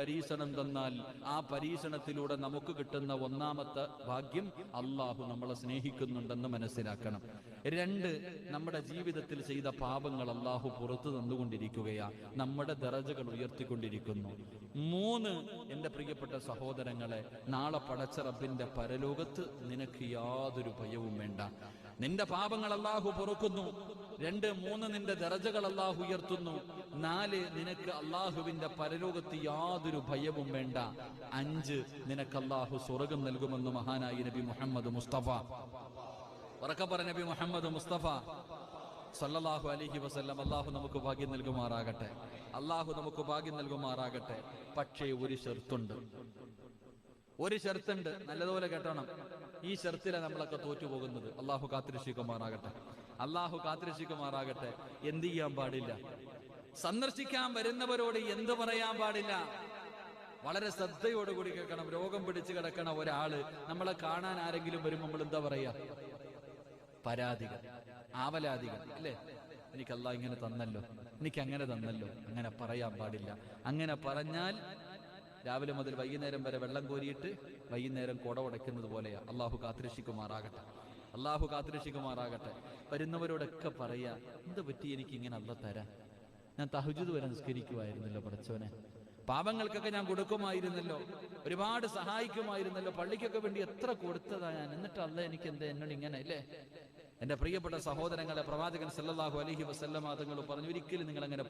പരീക്ഷണം തന്നാൽ ആ പരീക്ഷണത്തിലൂടെ നമുക്ക് കിട്ടുന്ന ഒന്നാമത്തെ ഭാഗ്യം അള്ളാഹു നമ്മളെ സ്നേഹിക്കുന്നുണ്ടെന്ന് മനസ്സിലാക്കണം. 2, നമ്മുടെ ജീവിതത്തിൽ ചെയ്ത പാപങ്ങൾ അള്ളാഹു പുറത്തു തന്നുകൊണ്ടിരിക്കുകയാ, നമ്മുടെ ദറജകൾ ഉയർത്തിക്കൊണ്ടിരിക്കുന്നു. 3, എൻ്റെ പ്രിയപ്പെട്ട സഹോദരങ്ങളെ, നാളെ പടച്ച റബ്ബിന്റെ പരലോകത്ത് നിനക്ക് യാതൊരു ഭയവും വേണ്ട. നിന്റെ പാപങ്ങൾ അള്ളാഹു പൊറുക്കുന്നു. 2, 3 നിന്റെ ദറജകൾ അള്ളാഹു ഉയർത്തുന്നു. 4 നിനക്ക് അള്ളാഹുവിന്റെ പരലോകത്ത് യാതൊരു ഭയവും വേണ്ട. 5 നിനക്ക് അള്ളാഹു സ്വർഗം നൽകുമെന്ന് മഹാനായ നബി മുഹമ്മദ് മുസ്തഫ, ഉറക്കെ പറ നബി മുഹമ്മദ് മുസ്തഫ സല്ലല്ലാഹു അലൈഹി വസല്ലം. അള്ളാഹു നമുക്ക് ഭാഗ്യം നൽകുമാറാകട്ടെ, അള്ളാഹു നമുക്ക് ഭാഗ്യം നൽകുമാറാകട്ടെ. പക്ഷേ ഒരു ഷർത്തുണ്ട്, നല്ലതുപോലെ കേട്ടോണം. ഈ ഷർത്തിലെ നമ്മളൊക്കെ തോറ്റുപോകുന്നത്. അള്ളാഹു കാത്തിരക്ഷിക്കുമാറാകട്ടെ, അള്ളാഹു കാത്തിരക്ഷിക്കുമാറാകട്ടെ. എന്ത് ചെയ്യാൻ പാടില്ല? സന്ദർശിക്കാൻ വരുന്നവരോട് എന്ത് പറയാൻ പാടില്ല? വളരെ ശ്രദ്ധയോടുകൂടി കേൾക്കണം. രോഗം പിടിച്ചു കിടക്കണ ഒരാള് നമ്മളെ കാണാൻ ആരെങ്കിലും വരുമ്പോൾ നമ്മൾ എന്താ പറയാ? പരാതികൾ, ആവലാതികൾ, അല്ലേ? എനിക്ക് അല്ലാഹ് ഇങ്ങനെ തന്നല്ലോ, എനിക്ക് അങ്ങനെ തന്നല്ലോ. അങ്ങനെ പറയാൻ പാടില്ല. അങ്ങനെ പറഞ്ഞാൽ രാവിലെ മുതൽ വൈകുന്നേരം വരെ വെള്ളം കോരിയിട്ട് വൈകുന്നേരം കുട ഉടയ്ക്കുന്നത് പോലെയാ. അള്ളാഹു കാത്തിരക്ഷിക്കുമാറാകട്ടെ, അള്ളാഹു കാത്തിരക്ഷിക്കുമാറാകട്ടെ. വരുന്നവരോടൊക്കെ പറയാ, എന്ത് പറ്റി എനിക്ക് ഇങ്ങനെ അല്ലാഹ് തരാൻ? ഞാൻ തഹജ്ജുദ് വരെ നിസ്കരിക്കുമായിരുന്നല്ലോ പടച്ചോനെ, പാപങ്ങൾക്കൊക്കെ ഞാൻ കൊടുക്കുമായിരുന്നല്ലോ, ഒരുപാട് സഹായിക്കുമായിരുന്നല്ലോ, പള്ളിക്കൊക്കെ വേണ്ടി എത്ര കൊടുത്തതാ ഞാൻ, എന്നിട്ട് അല്ലാഹ് എനിക്ക് എന്താ എന്നോട് ഇങ്ങനെ, അല്ലേ? എന്റെ പ്രിയപ്പെട്ട സഹോദരങ്ങളെ, പ്രവാചകൻ സല്ലല്ലാഹു അലൈഹി വസല്ലമ തങ്ങൾ പറഞ്ഞു, ഒരിക്കലും നിങ്ങൾ അങ്ങനെ